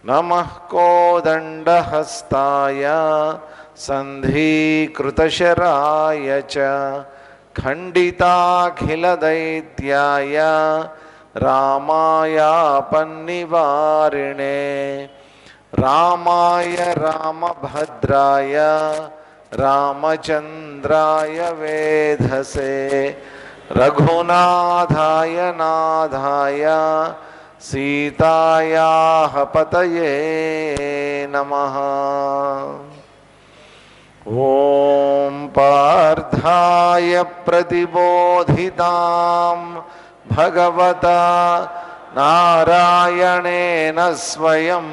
नमः कोदण्डहस्ताय सन्धीकृतशराय च खण्डिताखिलदैत्याय रामायापन्निवारिणे रामाय रामभद्राय रामचन्द्राय वेधसे रघुनाथाय नाथाय सीतायाः पतये नमः। ॐ पार्थाय प्रतिबोधितां भगवता नारायणेन स्वयं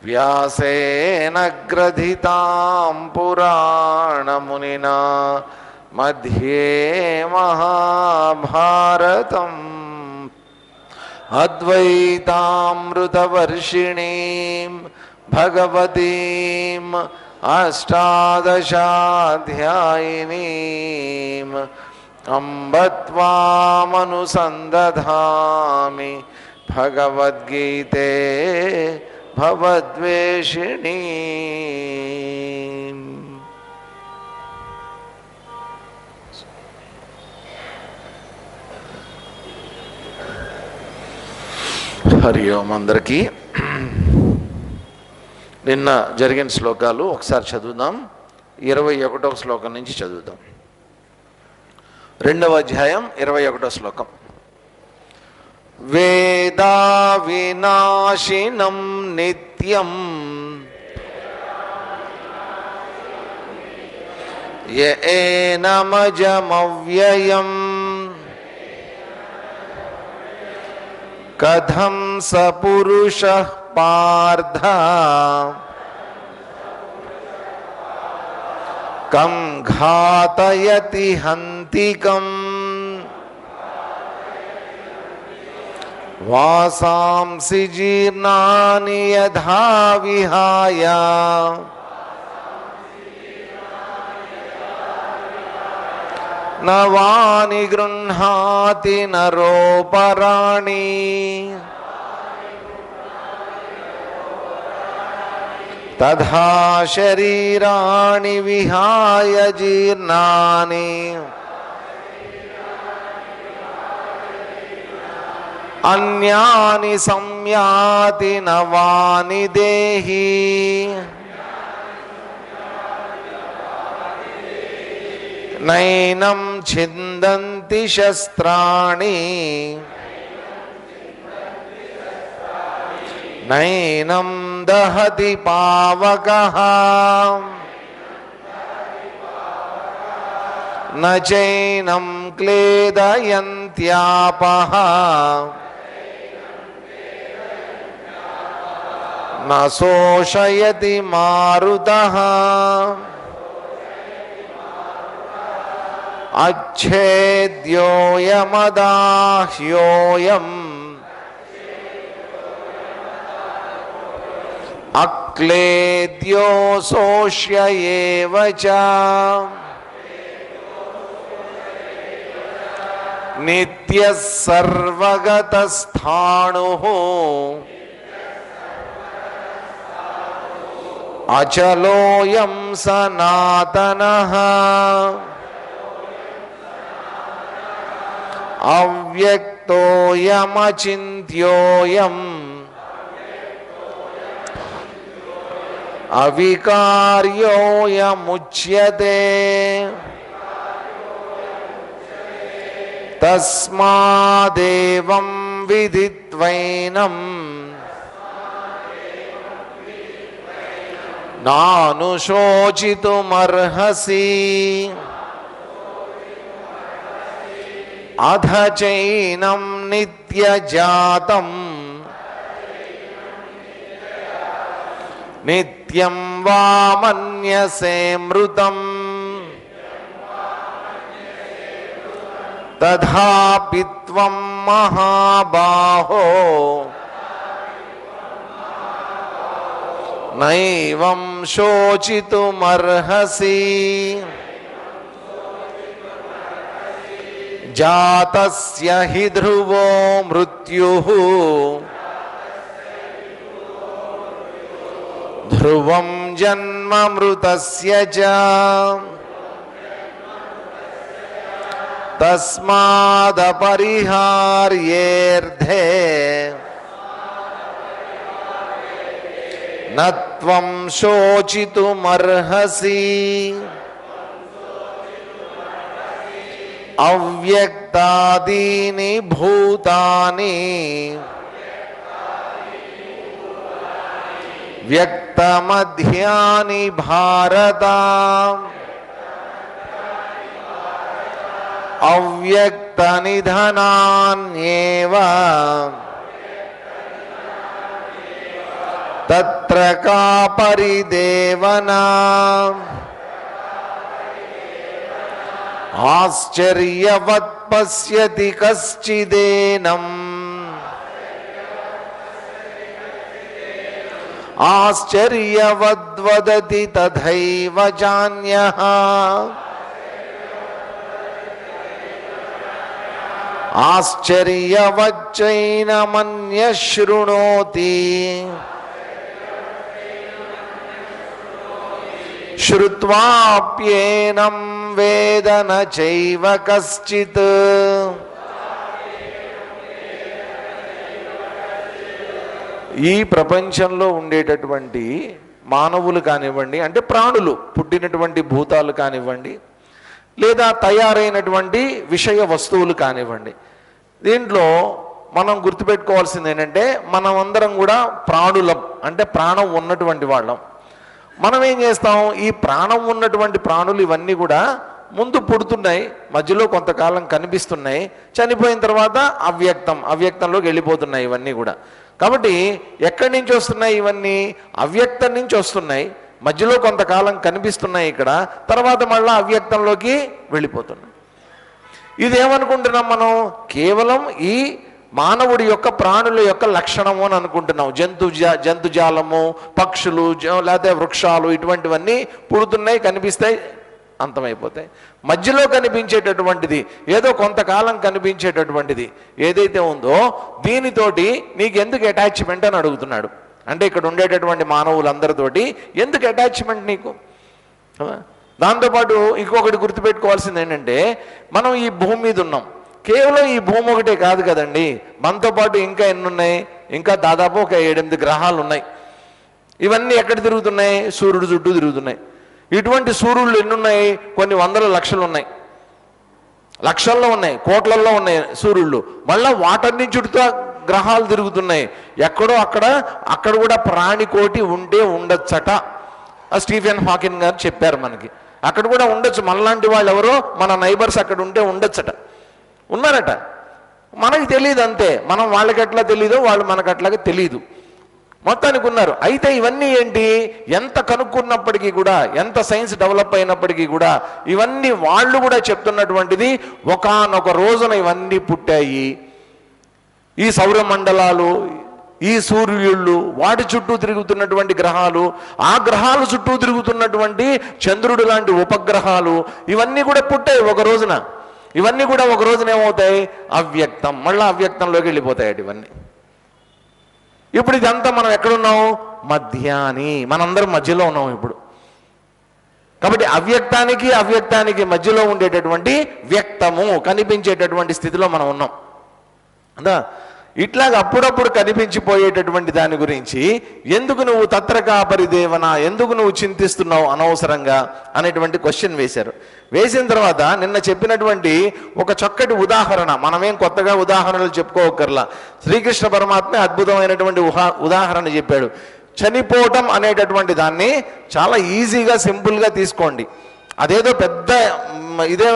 व्यासेन ग्रथितां पुराणमुनिना मध्ये महाभारतम् अद्वैतामृतवर्षिणीं भगवतीम् अष्टादशाध्यायिनीम् अम्ब त्वामनुसन्दधामि भगवद्गीते भवद्वेषिणी। హరి ఓం. అందరికీ నిన్న జరిగిన శ్లోకాలు ఒకసారి చదువుదాం. 21వ శ్లోకం నుంచి చదువుదాం. 2వ అధ్యాయం 21వ శ్లోకం. వేదా వినాశినం నిత్యం ఏనమజమవ్యయం కథం స పురుషః పార్థ కం ఘాతయతి హంతికం వాసాంసి జీర్ణాని యథా విహాయ నవాని గృహ్ణాతి నరోపరాణి తథా శరీరాణి విహాయ జీర్ణాని అన్యాని సంయాతి నవాని దేహి నైనం ఛిందంతి శస్త్రాణి నైనం దహతి పావకః న చైనం క్లేదయంత్యాపః న శోషయతి మారుతః అచ్ఛేద్యోయమదాహ్యోయం అక్లేద్యో శోష్య ఏవ చ నిత్యః సర్వగతస్థాణుః అచలోయం సనాతనః అవ్యక్తోయమచింత్యోయం అవికార్యోయముచ్యతే తస్మాదేవం విదిత్వైనం నానుశోచితుమర్హసి అధ చైనం నిత్యజాతం నిత్యం వా మన్యసే మృతం తథాపి త్వం మహాబాహో నైవం శోచితుమర్హసి జాతస్య హి ధ్రువో మృత్యుః ధ్రువం జన్మ మృతస్య చ తస్మాదపరిహార్యేర్థే నత్వం శోచితుమర్హసి అవ్యక్తాదీని భూతాని వ్యక్తమధ్యాని భారత అవ్యక్త నిధనాన్యేవ తత్ర కా పరిదేవనా ఆశ్చర్యవత్ పశ్యతి కశ్చిదేనం ఆశ్చర్యవద్వదతి తథైవ చాన్యః ఆశ్చర్యవచ్చైనమన్యః శృణోతి శ్రుత్వాప్యేనం వేద న చైవ కశ్చిత్ ఈ ప్రపంచంలో ఉండేటటువంటి మానవులు కానివ్వండి, అంటే ప్రాణులు, పుట్టినటువంటి భూతాలు కానివ్వండి, లేదా తయారైనటువంటి విషయ వస్తువులు కానివ్వండి, దీంట్లో మనం గుర్తుపెట్టుకోవాల్సింది ఏంటంటే మనమందరం కూడా ప్రాణులం, అంటే ప్రాణం ఉన్నటువంటి వాళ్ళం. మనం ఏం చేస్తాం, ఈ ప్రాణం ఉన్నటువంటి ప్రాణులు ఇవన్నీ కూడా ముందు పుడుతున్నాయి, మధ్యలో కొంతకాలం కనిపిస్తున్నాయి, చనిపోయిన తర్వాత అవ్యక్తంలోకి వెళ్ళిపోతున్నాయి ఇవన్నీ కూడా. కాబట్టి ఎక్కడి నుంచి వస్తున్నాయి ఇవన్నీ? అవ్యక్తం నుంచి వస్తున్నాయి, మధ్యలో కొంతకాలం కనిపిస్తున్నాయి ఇక్కడ, తర్వాత మళ్ళీ అవ్యక్తంలోకి వెళ్ళిపోతున్నాయి. ఇదేమనుకుంటున్నాం మనం? కేవలం ఈ మానవుడి యొక్క ప్రాణుల యొక్క లక్షణము అని అనుకుంటున్నాం. జంతుజాలము, పక్షులు, లేకపోతే వృక్షాలు ఇటువంటివన్నీ పుడుతున్నాయి, కనిపిస్తాయి, అంతమైపోతాయి. మధ్యలో కనిపించేటటువంటిది, ఏదో కొంతకాలం కనిపించేటటువంటిది ఏదైతే ఉందో దీనితోటి నీకు ఎందుకు అటాచ్మెంట్ అని అడుగుతున్నాడు. అంటే ఇక్కడ ఉండేటటువంటి మానవులందరితోటి ఎందుకు అటాచ్మెంట్ నీకు? దాంతోపాటు ఇంకొకటి గుర్తుపెట్టుకోవాల్సింది ఏంటంటే, మనం ఈ భూమి మీద ఉన్నాం, కేవలం ఈ భూమి ఒకటే కాదు కదండి, మనతో పాటు ఇంకా ఎన్ని ఉన్నాయి? ఇంకా దాదాపు ఒక 7-8 గ్రహాలు ఉన్నాయి. ఇవన్నీ ఎక్కడ తిరుగుతున్నాయి? సూర్యుడు చుట్టూ తిరుగుతున్నాయి. ఇటువంటి సూర్యుళ్ళు ఎన్నున్నాయి? కొన్ని వందల లక్షలు ఉన్నాయి, లక్షల్లో ఉన్నాయి, కోట్లల్లో ఉన్నాయి సూర్యుళ్ళు. మళ్ళీ వాటన్ని చుట్టూ గ్రహాలు తిరుగుతున్నాయి. ఎక్కడో అక్కడ కూడా ప్రాణికోటి ఉంటే ఉండొచ్చట. స్టీఫెన్ హాకిన్ గారు చెప్పారు మనకి. అక్కడ కూడా ఉండొచ్చు, మనలాంటి వాళ్ళు ఎవరో మన నైబర్స్ అక్కడ ఉంటే ఉండొచ్చట, ఉన్నారట. మనకి తెలియదు అంతే, మనం వాళ్ళకి ఎట్లా తెలీదో వాళ్ళు మనకు అట్లాగే తెలీదు, మొత్తానికి ఉన్నారు. అయితే ఇవన్నీ ఏంటి? ఎంత కనుక్కున్నప్పటికీ కూడా, ఎంత సైన్స్ డెవలప్ అయినప్పటికీ కూడా ఇవన్నీ వాళ్ళు కూడా చెప్తున్నటువంటిది, ఒకానొక రోజున ఇవన్నీ పుట్టాయి. ఈ సౌరమండలాలు, ఈ సూర్యుళ్ళు, వాటి చుట్టూ తిరుగుతున్నటువంటి గ్రహాలు, ఆ గ్రహాల చుట్టూ తిరుగుతున్నటువంటి చంద్రుడు లాంటి ఉపగ్రహాలు, ఇవన్నీ కూడా పుట్టాయి ఒక రోజున. ఇవన్నీ కూడా ఒక రోజున ఏమవుతాయి? అవ్యక్తం, మళ్ళీ అవ్యక్తంలోకి వెళ్ళిపోతాయి ఇవన్నీ. ఇప్పుడు ఇదంతా మనం ఎక్కడున్నాం? మధ్యాని, మనందరం మధ్యలో ఉన్నాం ఇప్పుడు. కాబట్టి అవ్యక్తానికి మధ్యలో ఉండేటటువంటి వ్యక్తము, కనిపించేటటువంటి స్థితిలో మనం ఉన్నాం. అందా? ఇట్లాగ అప్పుడప్పుడు కనిపించిపోయేటటువంటి దాని గురించి ఎందుకు నువ్వు తత్రకా పరిదేవన, ఎందుకు నువ్వు చింతిస్తున్నావు అనవసరంగా అనేటువంటి క్వశ్చన్ వేశారు. వేసిన తర్వాత నిన్న చెప్పినటువంటి ఒక చక్కటి ఉదాహరణ, మనమేం కొత్తగా ఉదాహరణలు చెప్పుకోకర్లా, శ్రీకృష్ణ పరమాత్మ అద్భుతమైనటువంటి ఉదాహరణ చెప్పాడు. చనిపోవటం అనేటటువంటి దాన్ని చాలా ఈజీగా, సింపుల్గా తీసుకోండి. అదేదో పెద్ద ఇదే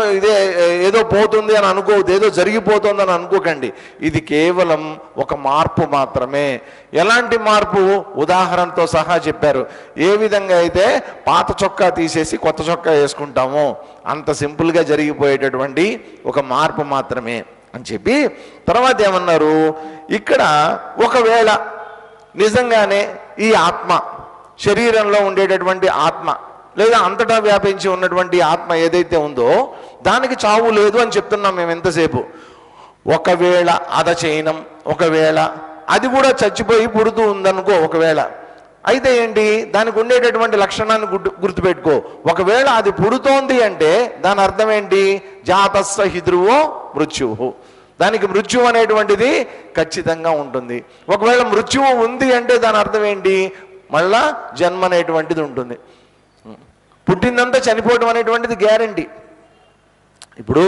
ఏదో పోతుంది అని అనుకోవద్దు, ఏదో జరిగిపోతుంది అని అనుకోకండి. ఇది కేవలం ఒక మార్పు మాత్రమే. ఎలాంటి మార్పు? ఉదాహరణతో సహా చెప్పారు. ఏ విధంగా అయితే పాత చొక్కా తీసేసి కొత్త చొక్కా వేసుకుంటామో అంత సింపుల్గా జరిగిపోయేటటువంటి ఒక మార్పు మాత్రమే అని చెప్పి తర్వాత ఏమన్నారు? ఇక్కడ ఒకవేళ నిజంగానే ఈ ఆత్మ, శరీరంలో ఉండేటటువంటి ఆత్మ, లేదా అంతటా వ్యాపించి ఉన్నటువంటి ఆత్మ ఏదైతే ఉందో దానికి చావు లేదు అని చెప్తున్నాం మేము ఎంతసేపు. ఒకవేళ అదచైనం, ఒకవేళ అది కూడా చచ్చిపోయి పుడుతూ ఉందనుకో, ఒకవేళ అయితే ఏంటి, దానికి ఉండేటటువంటి లక్షణాన్ని గుర్తుపెట్టుకో. ఒకవేళ అది పుడుతోంది అంటే దాని అర్థం ఏంటి, జాతస్స హి ధ్రువో మృత్యువు, దానికి మృత్యువు అనేటువంటిది ఖచ్చితంగా ఉంటుంది. ఒకవేళ మృత్యువు ఉంది అంటే దాని అర్థం ఏంటి, మళ్ళా జన్మ అనేటువంటిది ఉంటుంది. పుట్టిందంతా చనిపోవడం అనేటువంటిది గ్యారంటీ. ఇప్పుడు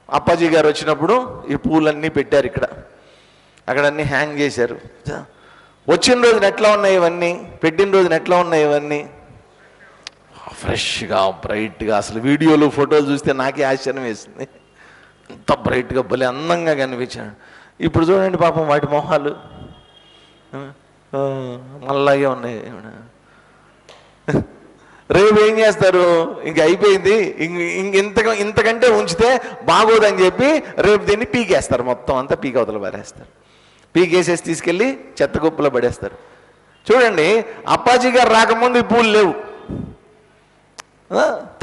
అప్పాజీ గారు వచ్చినప్పుడు ఈ పూలన్నీ పెట్టారు ఇక్కడ, అక్కడ అన్నీ హ్యాంగ్ చేశారు. వచ్చిన రోజున ఎట్లా ఉన్నాయి ఇవన్నీ, పెట్టిన రోజున ఎట్లా ఉన్నాయి ఇవన్నీ, ఫ్రెష్గా బ్రైట్గా. అసలు వీడియోలు ఫోటోలు చూస్తే నాకే ఆశ్చర్యం వేసింది, ఎంత బ్రైట్గా భలే అందంగా కనిపించాడు. ఇప్పుడు చూడండి పాపం వాటి మొహాలు మళ్ళాగే ఉన్నాయి. రేపు ఏం చేస్తారు, ఇంక అయిపోయింది, ఇంతకంటే ఉంచితే బాగోదని చెప్పి రేపు దీన్ని పీకేస్తారు, మొత్తం అంతా పీక అవతల పారేస్తారు. పీకేసేసి తీసుకెళ్ళి చెత్త కుప్పలో పడేస్తారు. చూడండి, అప్పాజీ గారు రాకముందు ఈ పూలు లేవు,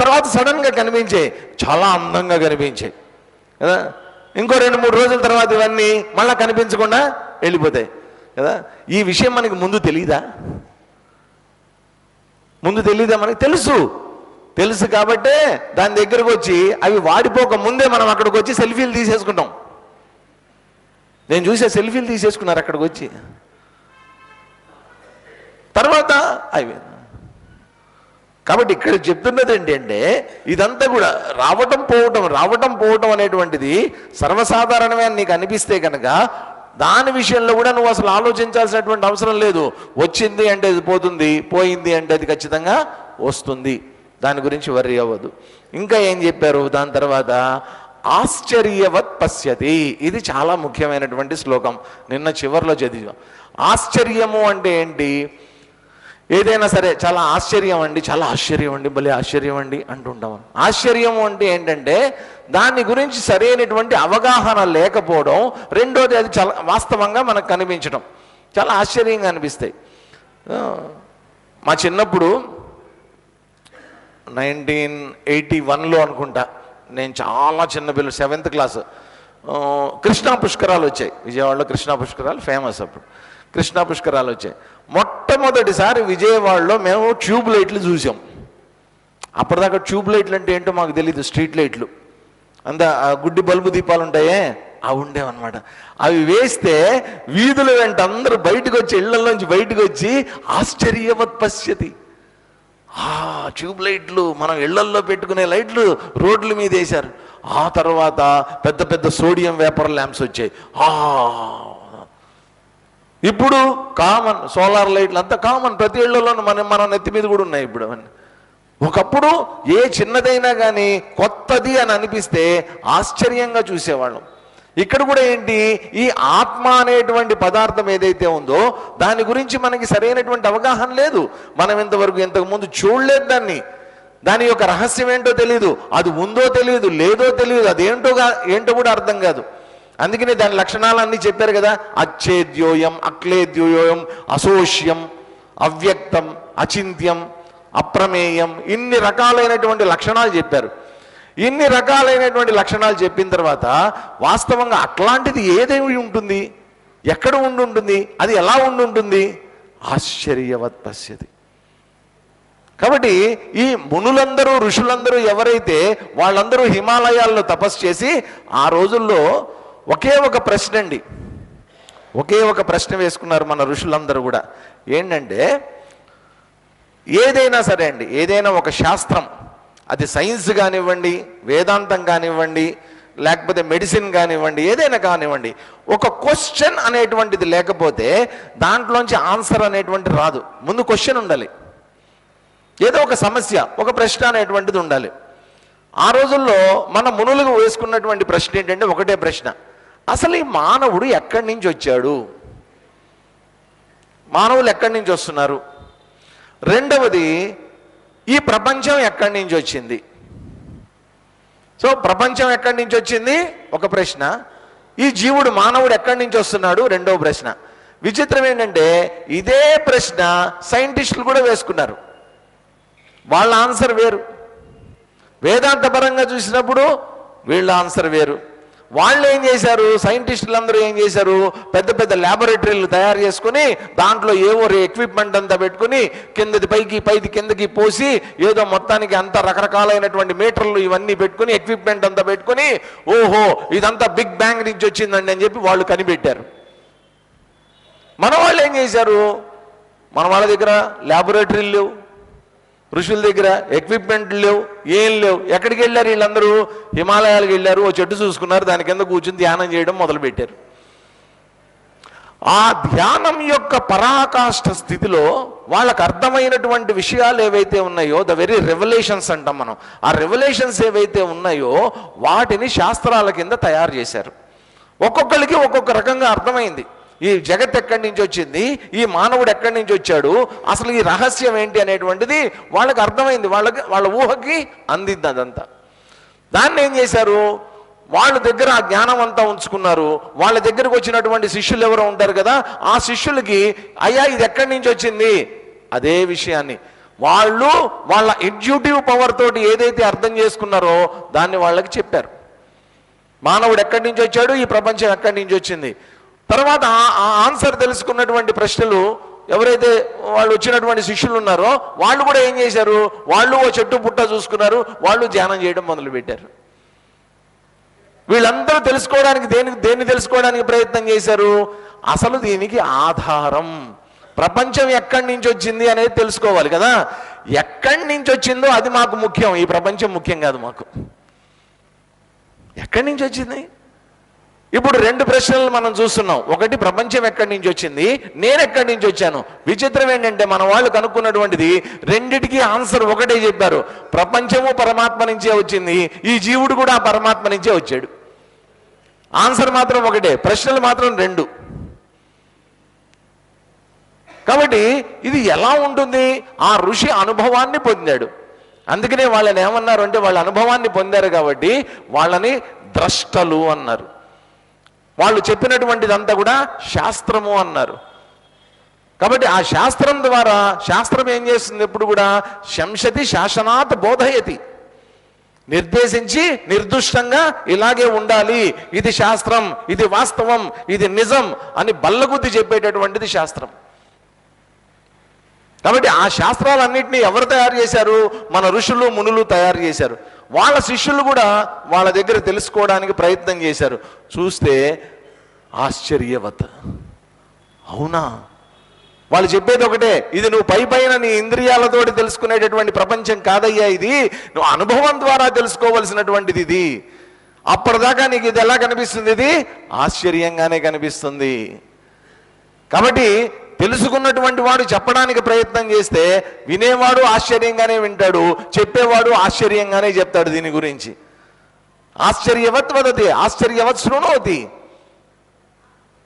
తర్వాత సడన్గా కనిపించాయి, చాలా అందంగా కనిపించాయి కదా. ఇంకో 2-3 రోజుల తర్వాత ఇవన్నీ మళ్ళీ కనిపించకుండా వెళ్ళిపోతాయి కదా. ఈ విషయం మనకి ముందు తెలీదా? ముందు తెలీదా? మనకి తెలుసు కాబట్టే దాని దగ్గరకు వచ్చి అవి వాడిపోక ముందే మనం అక్కడికి వచ్చి సెల్ఫీలు తీసేసుకుంటాం. నేను చూసే సెల్ఫీలు తీసేసుకున్నారు అక్కడికి వచ్చి, తర్వాత అయిపోయింది. కాబట్టి ఇక్కడ చెప్తున్నది ఏంటంటే ఇదంతా కూడా రావటం పోవటం అనేటువంటిది సర్వసాధారణమే అని నీకు అనిపిస్తే కనుక దాని విషయంలో కూడా నువ్వు అసలు ఆలోచించాల్సినటువంటి అవసరం లేదు. వచ్చింది అంటే అది పోతుంది, పోయింది అంటే అది ఖచ్చితంగా వస్తుంది, దాని గురించి వర్రీ అవ్వదు. ఇంకా ఏం చెప్పారు దాని తర్వాత, ఆశ్చర్యవత్ పశ్యతి. ఇది చాలా ముఖ్యమైనటువంటి శ్లోకం, నిన్న చివర్లో చదివాం. ఆశ్చర్యము అంటే ఏంటి, ఏదైనా సరే చాలా ఆశ్చర్యం అండి భలే ఆశ్చర్యం అండి అంటుంటాం. ఆశ్చర్యము అంటే ఏంటంటే దాని గురించి సరైనటువంటి అవగాహన లేకపోవడం, రెండోది అది చాలా వాస్తవంగా మనకు కనిపించడం, చాలా ఆశ్చర్యంగా అనిపిస్తాయి. మా చిన్నప్పుడు 1981లో అనుకుంటా, నేను చాలా చిన్నపిల్ల 7th క్లాస్, కృష్ణా పుష్కరాలు వచ్చాయి విజయవాడలో. కృష్ణా పుష్కరాలు ఫేమస్ అప్పుడు. కృష్ణా పుష్కరాలు వచ్చాయి. మొట్టమొదటిసారి విజయవాడలో మేము ట్యూబ్ లైట్లు చూసాం. అప్పటిదాకా ట్యూబ్ లైట్లు అంటే ఏంటో మాకు తెలీదు, స్ట్రీట్ లైట్లు అంత గుడ్డి బల్బు దీపాలు ఉంటాయే అవి ఉండేవన్నమాట. అవి వేస్తే వీధుల వెంట అందరూ బయటకు వచ్చి, ఇళ్లలోంచి బయటకు వచ్చి ఆశ్చర్యవత్ పశ్యతి. ట్యూబ్ లైట్లు, మనం ఇళ్లల్లో పెట్టుకునే లైట్లు రోడ్ల మీద వేశారు. ఆ తర్వాత పెద్ద పెద్ద సోడియం వేపర్ ల్యాంప్స్ వచ్చాయి. ఇప్పుడు కామన్ సోలార్ లైట్లు అంతా కామన్, ప్రతి ఇళ్లలోనూ మన నెత్తి మీద కూడా ఉన్నాయి ఇప్పుడు అవన్నీ. ఒకప్పుడు ఏ చిన్నదైనా కానీ కొత్తది అని అనిపిస్తే ఆశ్చర్యంగా చూసేవాళ్ళం. ఇక్కడ కూడా ఏంటి, ఈ ఆత్మ అనేటువంటి పదార్థం ఏదైతే ఉందో దాని గురించి మనకి సరైనటువంటి అవగాహన లేదు. మనం ఇంతకుముందు చూడలేదు దాని యొక్క రహస్యం ఏంటో తెలియదు, అది ఉందో తెలియదు, లేదో తెలియదు, అదేంటో కూడా అర్థం కాదు. అందుకనే దాని లక్షణాలన్నీ చెప్పారు కదా, అచ్ఛేద్యోయం, అక్లేద్యోయం, అశోష్యం, అవ్యక్తం, అచింత్యం, అప్రమేయం, ఇన్ని రకాలైనటువంటి లక్షణాలు చెప్పారు. ఇన్ని రకాలైనటువంటి లక్షణాలు చెప్పిన తర్వాత వాస్తవంగా అట్లాంటిది ఏదేమి ఉంటుంది, ఎక్కడ ఉంటుంది, అది ఎలా ఉంటుంది, ఆశ్చర్యవత్ పశ్యతి. కాబట్టి ఈ మునులందరూ ఋషులందరూ ఎవరైతే వాళ్ళందరూ హిమాలయాల్లో తపస్సు చేసి ఆ రోజుల్లో ఒకే ఒక ప్రశ్న వేసుకున్నారు మన ఋషులందరూ కూడా. ఏంటంటే ఏదైనా సరే అండి, ఏదైనా ఒక శాస్త్రం, అది సైన్స్ కానివ్వండి, వేదాంతం కానివ్వండి, లేకపోతే మెడిసిన్ కానివ్వండి, ఏదైనా కానివ్వండి, ఒక క్వశ్చన్ అనేటువంటిది లేకపోతే దాంట్లోంచి ఆన్సర్ అనేటువంటి రాదు. ముందు క్వశ్చన్ ఉండాలి, ఏదో ఒక సమస్య, ఒక ప్రశ్న అనేటువంటిది ఉండాలి. ఆ రోజుల్లో మన మునులకు వేసుకున్నటువంటి ప్రశ్న ఏంటంటే ఒకటే ప్రశ్న, అసలు ఈ మానవుడు ఎక్కడి నుంచి వచ్చాడు, మానవులు ఎక్కడి నుంచి వస్తున్నారు, రెండవది ఈ ప్రపంచం ఎక్కడి నుంచి వచ్చింది. సో ప్రపంచం ఎక్కడి నుంచి వచ్చింది ఒక ప్రశ్న, ఈ జీవుడు మానవుడు ఎక్కడి నుంచి వస్తున్నాడు రెండవ ప్రశ్న. విచిత్రం ఏంటంటే ఇదే ప్రశ్న సైంటిస్టులు కూడా వేసుకున్నారు, వాళ్ళ ఆన్సర్ వేరు. వేదాంతపరంగా చూసినప్పుడు వీళ్ళ ఆన్సర్ వేరు, వాళ్ళు ఏం చేశారు, సైంటిస్టులు అందరూ ఏం చేశారు, పెద్ద పెద్ద ల్యాబొరేటరీలు తయారు చేసుకుని దాంట్లో ఏవో ఎక్విప్మెంట్ అంతా పెట్టుకుని కిందది పైకి పైది కిందకి పోసి ఏదో మొత్తానికి అంత రకరకాలైనటువంటి మీటర్లు ఇవన్నీ పెట్టుకుని ఎక్విప్మెంట్ అంతా పెట్టుకుని ఓహో ఇదంతా బిగ్ బ్యాంగ్ నుంచి వచ్చిందండి అని చెప్పి వాళ్ళు కనిపెట్టారు. మన వాళ్ళు ఏం చేశారు, మన వాళ్ళ దగ్గర ల్యాబొరేటరీలు లేవు, ఋషుల దగ్గర ఎక్విప్మెంట్లు లేవు, ఏం లేవు. ఎక్కడికి వెళ్ళారు వీళ్ళందరూ, హిమాలయాలకు వెళ్ళారు, ఓ చెట్టు చూసుకున్నారు, దాని కింద కూర్చుని ధ్యానం చేయడం మొదలుపెట్టారు. ఆ ధ్యానం యొక్క పరాకాష్ఠ స్థితిలో వాళ్ళకు అర్థమైనటువంటి విషయాలు ఏవైతే ఉన్నాయో, ద వెరీ రెవల్యూషన్స్ అంటాం మనం, ఆ రెవల్యూషన్స్ ఏవైతే ఉన్నాయో వాటిని శాస్త్రాల కింద తయారు చేశారు. ఒక్కొక్కరికి ఒక్కొక్క రకంగా అర్థమైంది. ఈ జగత్ ఎక్కడి నుంచి వచ్చింది, ఈ మానవుడు ఎక్కడి నుంచి వచ్చాడు, అసలు ఈ రహస్యం ఏంటి అనేటువంటిది వాళ్ళకి అర్థమైంది, వాళ్ళ ఊహకి అందింది అదంతా. దాన్ని ఏం చేశారు, వాళ్ళ దగ్గర ఆ జ్ఞానం అంతా ఉంచుకున్నారు. వాళ్ళ దగ్గరకు వచ్చినటువంటి శిష్యులు ఎవరో ఉంటారు కదా, ఆ శిష్యులకి అయ్యా ఇది ఎక్కడి నుంచి వచ్చింది అదే విషయాన్ని వాళ్ళు వాళ్ళ ఎగ్జిక్యూటివ్ పవర్ తోటి ఏదైతే అర్థం చేసుకున్నారో దాన్ని వాళ్ళకి చెప్పారు. మానవుడు ఎక్కడి నుంచి వచ్చాడు, ఈ ప్రపంచం ఎక్కడి నుంచి వచ్చింది. తర్వాత ఆ ఆన్సర్ తెలుసుకున్నటువంటి ప్రశ్నలు ఎవరైతే వాళ్ళు వచ్చినటువంటి శిష్యులు ఉన్నారో వాళ్ళు కూడా ఏం చేశారు, వాళ్ళు ఓ చెట్టు పుట్ట చూసుకున్నారు, వాళ్ళు ధ్యానం చేయడం మొదలుపెట్టారు. వీళ్ళందరూ తెలుసుకోవడానికి దేన్ని తెలుసుకోవడానికి ప్రయత్నం చేశారు, అసలు దీనికి ఆధారం ప్రపంచం ఎక్కడి నుంచి వచ్చింది అనేది తెలుసుకోవాలి కదా. ఎక్కడి నుంచి వచ్చిందో అది మాకు ముఖ్యం, ఈ ప్రపంచం ముఖ్యం కాదు మాకు. ఎక్కడి నుంచి వచ్చింది, ఇప్పుడు రెండు ప్రశ్నలు మనం చూస్తున్నాం. ఒకటి ప్రపంచం ఎక్కడి నుంచి వచ్చింది, నేను ఎక్కడి నుంచి వచ్చాను. విచిత్రం ఏంటంటే మన వాళ్ళు కనుక్కున్నటువంటిది రెండిటికి ఆన్సర్ ఒకటే చెప్పారు, ప్రపంచము పరమాత్మ నుంచే వచ్చింది, ఈ జీవుడు కూడా పరమాత్మ నుంచే వచ్చాడు. ఆన్సర్ మాత్రం ఒకటే, ప్రశ్నలు మాత్రం రెండు. కాబట్టి ఇది ఎలా ఉంటుంది, ఆ ఋషి అనుభవాన్ని పొందాడు. అందుకనే వాళ్ళని ఏమన్నారు అంటే, వాళ్ళ అనుభవాన్ని పొందారు కాబట్టి వాళ్ళని ద్రష్టలు అన్నారు. వాళ్ళు చెప్పినటువంటిదంతా కూడా శాస్త్రము అన్నారు. కాబట్టి ఆ శాస్త్రం ద్వారా, శాస్త్రం ఏం చేస్తుంది ఎప్పుడు కూడా, శంసతి శాసనాత్ బోధయతి, నిర్దేశించి నిర్దుష్టంగా ఇలాగే ఉండాలి, ఇది శాస్త్రం, ఇది వాస్తవం, ఇది నిజం అని బల్లగుద్ది చెప్పేటటువంటిది శాస్త్రం. కాబట్టి ఆ శాస్త్రాలన్నింటినీ ఎవరు తయారు చేశారు, మన ఋషులు మునులు తయారు చేశారు. వాళ్ళ శిష్యులు కూడా వాళ్ళ దగ్గర తెలుసుకోవడానికి ప్రయత్నం చేశారు. చూస్తే ఆశ్చర్యవత్, అవునా, వాళ్ళు చెప్పేది ఒకటే, ఇది నువ్వు పైన నీ ఇంద్రియాలతోటి తెలుసుకునేటటువంటి ప్రపంచం కాదయ్యా, ఇది నువ్వు అనుభవం ద్వారా తెలుసుకోవలసినటువంటిది. ఇది అప్పటిదాకా నీకు ఇది ఎలా కనిపిస్తుంది, ఇది ఆశ్చర్యంగానే కనిపిస్తుంది. కాబట్టి తెలుసుకున్నటువంటి వాడు చెప్పడానికి ప్రయత్నం చేస్తే వినేవాడు ఆశ్చర్యంగానే వింటాడు, చెప్పేవాడు ఆశ్చర్యంగానే చెప్తాడు. దీని గురించి ఆశ్చర్యవత్ వదతి ఆశ్చర్యవత్ శృణోతి.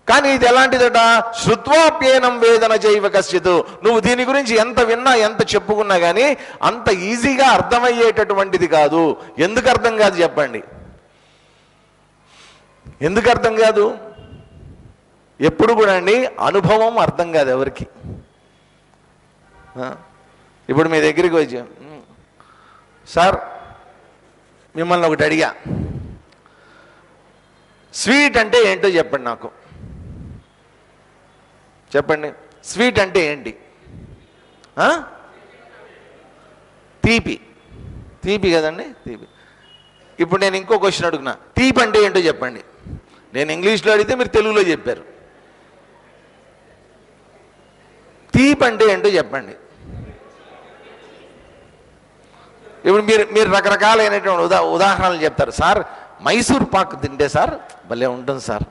కానీ ఇది ఎలాంటిదట, శృత్వాప్యేనం వేదన చైవ కశ్చిత్. నువ్వు దీని గురించి ఎంత విన్నా ఎంత చెప్పుకున్నా కానీ అంత ఈజీగా అర్థమయ్యేటటువంటిది కాదు. ఎందుకు అర్థం కాదు చెప్పండి, ఎందుకు అర్థం కాదు? ఎప్పుడు కూడా అండి అనుభవం అర్థం కాదు ఎవరికి. ఇప్పుడు మీ దగ్గరికి వచ్చి, సార్ మిమ్మల్ని ఒకటి అడిగా, స్వీట్ అంటే ఏంటో చెప్పండి నాకు, చెప్పండి. స్వీట్ అంటే ఏంటి? తీపి, తీపి కదండి, తీపి. ఇప్పుడు నేను ఇంకో క్వశ్చన్ అడుగునా, తీపి అంటే ఏంటో చెప్పండి. నేను ఇంగ్లీష్లో అడిగితే మీరు తెలుగులో చెప్పారు. తీపి అంటే ఏంటో చెప్పండి. ఇప్పుడు మీరు రకరకాలైనటువంటి ఉదాహరణలు చెప్తారు. సార్ మైసూర్ పాక్ తింటే సార్ భలే ఉంటుంది సార్,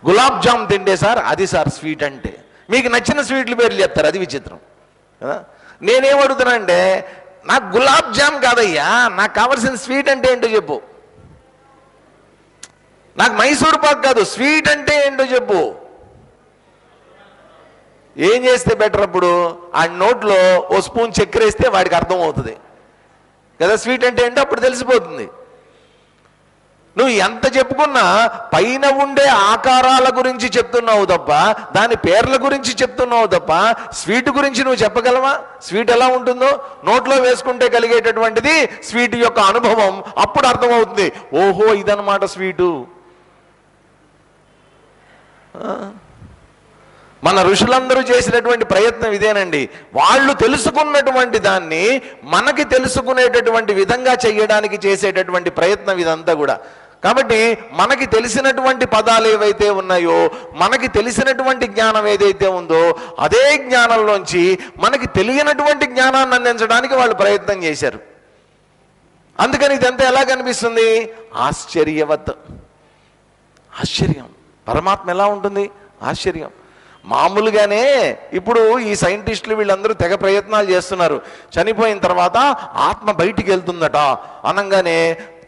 గులాబ్ జామ్ తింటే సార్ అది సార్ స్వీట్ అంటే. మీకు నచ్చిన స్వీట్ల పేర్లు చెప్తారు, అది విచిత్రం కదా. నేనేం అడుగుతానంటే, నాకు గులాబ్ జామ్ కాదయ్యా, నాకు కావాల్సిన స్వీట్ అంటే ఏంటో చెప్పు. నాకు మైసూర్ పాక్ కాదు, స్వీట్ అంటే ఏంటో చెప్పు. ఏం చేస్తే బెటర్? అప్పుడు ఆ నోట్లో ఓ స్పూన్ చక్కెర వేస్తే వాడికి అర్థం అవుతుంది కదా స్వీట్ అంటే ఏంటో, అప్పుడు తెలిసిపోతుంది. నువ్వు ఎంత చెప్పుకున్నా పైన ఉండే ఆకారాల గురించి చెప్తున్నావు తప్ప, దాని పేర్ల గురించి చెప్తున్నావు తప్ప, స్వీట్ గురించి నువ్వు చెప్పగలవా? స్వీట్ ఎలా ఉంటుందో నోట్లో వేసుకుంటే కలిగేటటువంటిది స్వీట్ యొక్క అనుభవం. అప్పుడు అర్థమవుతుంది, ఓహో ఇదన్నమాట స్వీటు. మన ఋషులందరూ చేసినటువంటి ప్రయత్నం ఇదేనండి. వాళ్ళు తెలుసుకున్నటువంటి దాన్ని మనకి తెలుసుకునేటటువంటి విధంగా చేయడానికి చేసేటటువంటి ప్రయత్నం ఇదంతా కూడా. కాబట్టి మనకి తెలిసినటువంటి పదాలు ఏవైతే ఉన్నాయో, మనకి తెలిసినటువంటి జ్ఞానం ఏదైతే ఉందో, అదే జ్ఞానంలోంచి మనకి తెలియనటువంటి జ్ఞానాన్ని అందించడానికి వాళ్ళు ప్రయత్నం చేశారు. అందుకని ఇదంతా ఎలా కనిపిస్తుంది? ఆశ్చర్యవత్. ఆశ్చర్యం. పరమాత్మ ఎలా ఉంటుంది? ఆశ్చర్యం. మామూలుగానే ఇప్పుడు ఈ సైంటిస్టులు వీళ్ళందరూ తెగ ప్రయత్నాలు చేస్తున్నారు. చనిపోయిన తర్వాత ఆత్మ బయటికి వెళ్తుందట అనగానే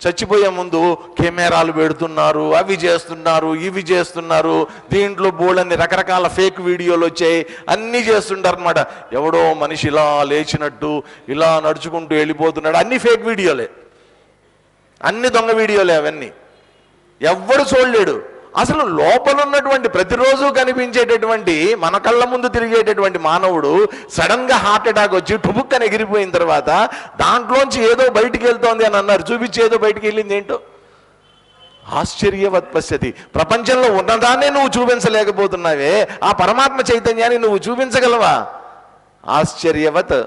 చచ్చిపోయే ముందు కెమెరాలు పెడుతున్నారు, అవి చేస్తున్నారు, ఇవి చేస్తున్నారు, దీంట్లో బోళ్ళన్ని రకరకాల ఫేక్ వీడియోలు వచ్చాయి, అన్నీ చేస్తుంటారు అనమాట. ఎవడో మనిషి ఇలా లేచినట్టు ఇలా నడుచుకుంటూ వెళ్ళిపోతున్నాడు, అన్ని ఫేక్ వీడియోలే, అన్ని దొంగ వీడియోలే, అవన్నీ ఎవ్వడు చూడలేడు. అసలు లోపల ఉన్నటువంటి ప్రతిరోజు కనిపించేటటువంటి మన కళ్ళ ముందు తిరిగేటటువంటి మానవుడు సడన్ గా హార్ట్ అటాక్ వచ్చి టుబుక్కని ఎగిరిపోయిన తర్వాత దాంట్లోంచి ఏదో బయటికి వెళ్తోంది అని అన్నారు. చూపించి ఏదో బయటికి వెళ్ళింది ఏంటో. ఆశ్చర్యవత్ పశ్యతి. ప్రపంచంలో ఉన్నదాన్నే నువ్వు చూపించలేకపోతున్నావే, ఆ పరమాత్మ చైతన్యాన్ని నువ్వు చూపించగలవా? ఆశ్చర్యవత్.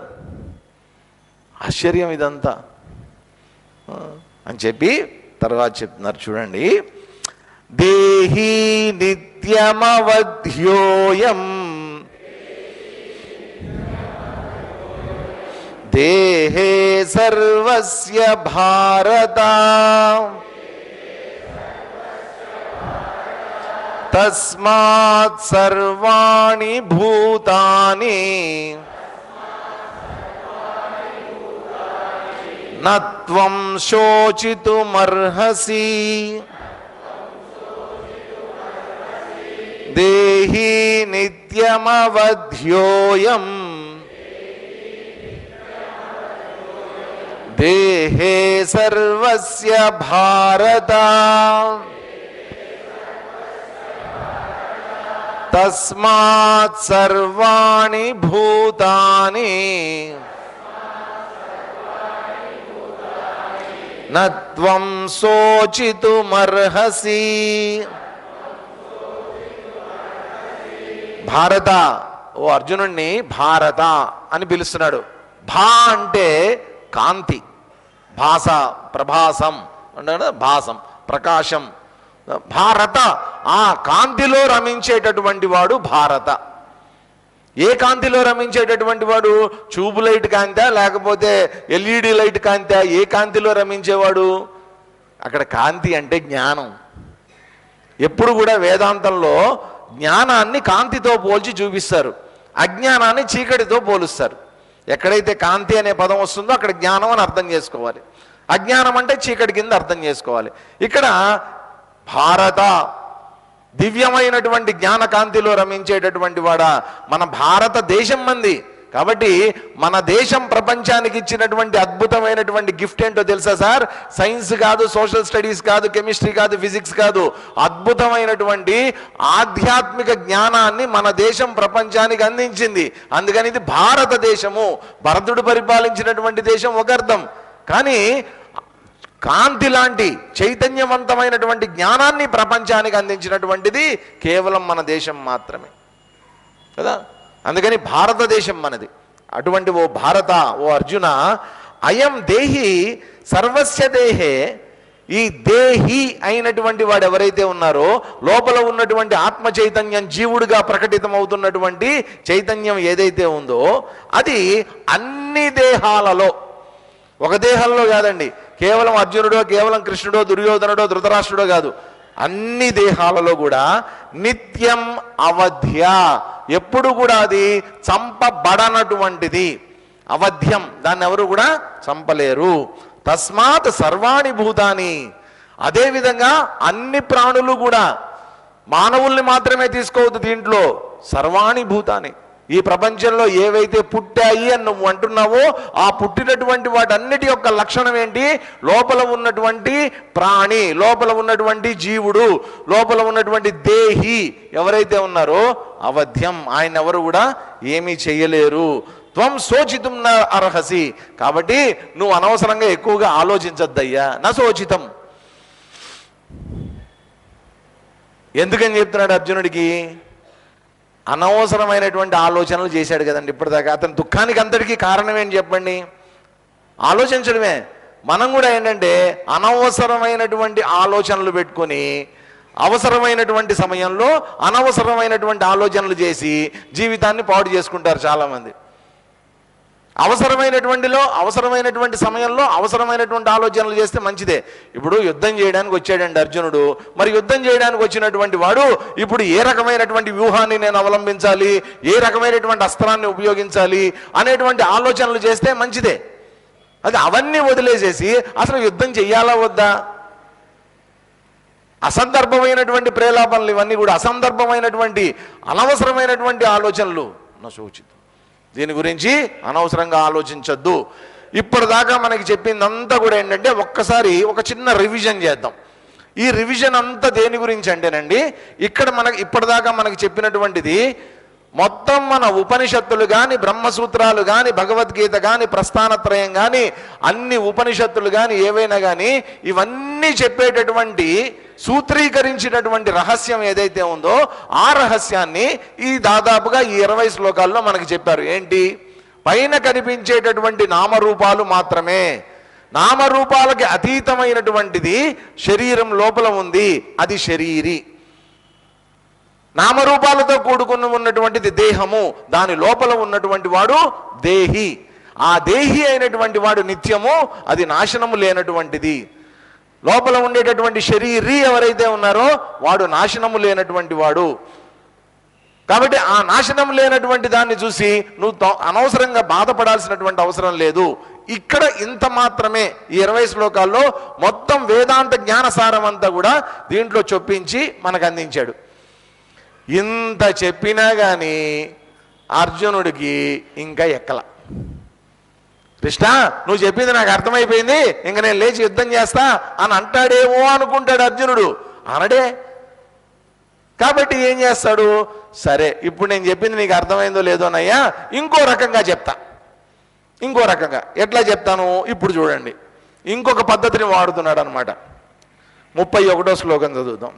ఆశ్చర్యం ఇదంతా అని చెప్పి తర్వాత చెప్తున్నారు చూడండి. దేహి నిత్యమవధ్యోయం దేహే సర్వస్య భారత తస్మాత్ సర్వాణి భూతాని నత్వం శోచితుమర్హసి దేహి నిత్యమవధ్యోయం దేహే సర్వస్య భారత తస్మాత్ సర్వాణి భూతాని నత్వం శోచితుమర్హసి. భారత, ఓ అర్జునుణ్ణి భారత అని పిలుస్తున్నాడు. భా అంటే కాంతి, భాస, ప్రభాసం అంటే భాసం, ప్రకాశం. భారత, ఆ కాంతిలో రమించేటటువంటి వాడు భారత. ఏ కాంతిలో రమించేటటువంటి వాడు? ట్యూబ్ లైట్ కాంతా లేకపోతే ఎల్ఈడి లైట్ కాంతా? ఏ కాంతిలో రమించేవాడు? అక్కడ కాంతి అంటే జ్ఞానం. ఎప్పుడు కూడా వేదాంతంలో జ్ఞానాన్ని కాంతితో పోల్చి చూపిస్తారు, అజ్ఞానాన్ని చీకటితో పోలుస్తారు. ఎక్కడైతే కాంతి అనే పదం వస్తుందో అక్కడ జ్ఞానం అని అర్థం చేసుకోవాలి, అజ్ఞానం అంటే చీకటి కింద అర్థం చేసుకోవాలి. ఇక్కడ భారత దివ్యమైనటువంటి జ్ఞానకాంతిలో రమించేటటువంటి వాడా మన భారతదేశం మంది. కాబట్టి మన దేశం ప్రపంచానికి ఇచ్చినటువంటి అద్భుతమైనటువంటి గిఫ్ట్ ఏంటో తెలుసా సార్? సైన్స్ కాదు, సోషల్ స్టడీస్ కాదు, కెమిస్ట్రీ కాదు, ఫిజిక్స్ కాదు, అద్భుతమైనటువంటి ఆధ్యాత్మిక జ్ఞానాన్ని మన దేశం ప్రపంచానికి అందించింది. అందుకని ఇది భారతదేశము. భరతుడు పరిపాలించినటువంటి దేశం ఒక అర్థం, కానీ కాంతి లాంటి చైతన్యవంతమైనటువంటి జ్ఞానాన్ని ప్రపంచానికి అందించినటువంటిది కేవలం మన దేశం మాత్రమే కదా. అందుకని భారతదేశం మనది. అటువంటి ఓ భారత, ఓ అర్జున, అయం దేహి సర్వస్య దేహే. ఈ దేహి అయినటువంటి వాడు ఎవరైతే ఉన్నారో, లోపల ఉన్నటువంటి ఆత్మ చైతన్యం, జీవుడిగా ప్రకటితమవుతున్నటువంటి చైతన్యం ఏదైతే ఉందో అది అన్ని దేహాలలో, ఒక దేహంలో కాదండి, కేవలం అర్జునుడో, కేవలం కృష్ణుడో, దుర్యోధనుడో, ధృతరాష్ట్రుడో కాదు, అన్ని దేహాలలో కూడా నిత్యం అవధ్య, ఎప్పుడు కూడా అది చంపబడనటువంటిది. అవధ్యం, దాన్ని ఎవరు కూడా చంపలేరు. తస్మాత్ సర్వాణి భూతాని. అదేవిధంగా అన్ని ప్రాణులు కూడా, మానవుల్ని మాత్రమే తీసుకోవద్దు దీంట్లో, సర్వాణి భూతాని, ఈ ప్రపంచంలో ఏవైతే పుట్టాయి అని నువ్వు అంటున్నావో ఆ పుట్టినటువంటి వాటన్నిటి యొక్క లక్షణం ఏంటి? లోపల ఉన్నటువంటి ప్రాణి, లోపల ఉన్నటువంటి జీవుడు, లోపల ఉన్నటువంటి దేహి ఎవరైతే ఉన్నారో అవధ్యం, ఆయన ఎవరు కూడా ఏమీ చెయ్యలేరు. త్వం శోచితం నా అర్హసి. కాబట్టి నువ్వు అనవసరంగా ఎక్కువగా ఆలోచించద్దయ్యా. నా శోచితం. ఎందుకని చెప్తున్నాడు అర్జునుడికి? అనవసరమైనటువంటి ఆలోచనలు చేశాడు కదండి ఇప్పటిదాకా. అతని దుఃఖానికి అంతటికీ కారణం ఏంటి చెప్పండి? ఆలోచించడమే. మనం కూడా ఏంటంటే అనవసరమైనటువంటి ఆలోచనలు పెట్టుకొని అవసరమైనటువంటి సమయంలో అనవసరమైనటువంటి ఆలోచనలు చేసి జీవితాన్ని పాడు చేసుకుంటారు చాలామంది. అవసరమైనటువంటి సమయంలో అవసరమైనటువంటి ఆలోచనలు చేస్తే మంచిదే. ఇప్పుడు యుద్ధం చేయడానికి వచ్చాడండి అర్జునుడు. మరి యుద్ధం చేయడానికి వచ్చినటువంటి వాడు ఇప్పుడు ఏ రకమైనటువంటి వ్యూహాన్ని నేను అవలంబించాలి, ఏ రకమైనటువంటి అస్త్రాన్ని ఉపయోగించాలి అనేటువంటి ఆలోచనలు చేస్తే మంచిదే. అది అవన్నీ వదిలేసేసి అసలు యుద్ధం చెయ్యాలా వద్దా? అసందర్భమైనటువంటి ప్రేలాపనలు ఇవన్నీ కూడా అసందర్భమైనటువంటి అనవసరమైనటువంటి ఆలోచనలు. నా సూచితం. దీని గురించి అనవసరంగా ఆలోచించద్దు. ఇప్పటిదాకా మనకి చెప్పిందంతా కూడా ఏంటంటే ఒక్కసారి ఒక చిన్న రివిజన్ చేద్దాం. ఈ రివిజన్ అంతా దేని గురించి అంటేనండి, ఇక్కడ ఇప్పటిదాకా మనకి చెప్పినటువంటిది మొత్తం మన ఉపనిషత్తులు కానీ, బ్రహ్మసూత్రాలు కానీ, భగవద్గీత కానీ, ప్రస్థానత్రయం కానీ, అన్ని ఉపనిషత్తులు కానీ ఏవైనా కానీ ఇవన్నీ చెప్పేటటువంటి సూత్రీకరించినటువంటి రహస్యం ఏదైతే ఉందో ఆ రహస్యాన్ని ఈ దాదాపుగా ఈ 20 శ్లోకాల్లో మనకి చెప్పారు. ఏంటి? పైన కనిపించేటటువంటి నామరూపాలు మాత్రమే, నామరూపాలకి అతీతమైనటువంటిది శరీరం లోపల ఉంది, అది శరీరి. నామరూపాలతో కూడుకుని ఉన్నటువంటిది దేహము, దాని లోపల ఉన్నటువంటి వాడు దేహి. ఆ దేహి అయినటువంటి వాడు నిత్యము, అది నాశనము లేనటువంటిది. లోపల ఉండేటటువంటి శరీరీ ఎవరైతే ఉన్నారో వాడు నాశనము లేనటువంటి వాడు. కాబట్టి ఆ నాశనం లేనటువంటి దాన్ని చూసి నువ్వు అనవసరంగా బాధపడాల్సినటువంటి అవసరం లేదు. ఇక్కడ ఇంత మాత్రమే ఈ 20 శ్లోకాల్లో మొత్తం వేదాంత జ్ఞానసారం అంతా కూడా దీంట్లో చొప్పించి మనకు అందించాడు. ఇంత చెప్పినా కానీ అర్జునుడికి ఇంకా ఎక్కల. కృష్ణ, నువ్వు చెప్పింది నాకు అర్థమైపోయింది, ఇంక నేను లేచి యుద్ధం చేస్తా అని అంటాడేమో అనుకుంటాడు అర్జునుడు. అనడే. కాబట్టి ఏం చేస్తాడు? సరే, ఇప్పుడు నేను చెప్పింది నీకు అర్థమైందో లేదోనయ్యా, ఇంకో రకంగా చెప్తా. ఇంకో రకంగా ఎట్లా చెప్తాను ఇప్పుడు చూడండి. ఇంకొక పద్ధతిని వాడుతున్నాడు అనమాట. 31వ శ్లోకం చదువుదాం.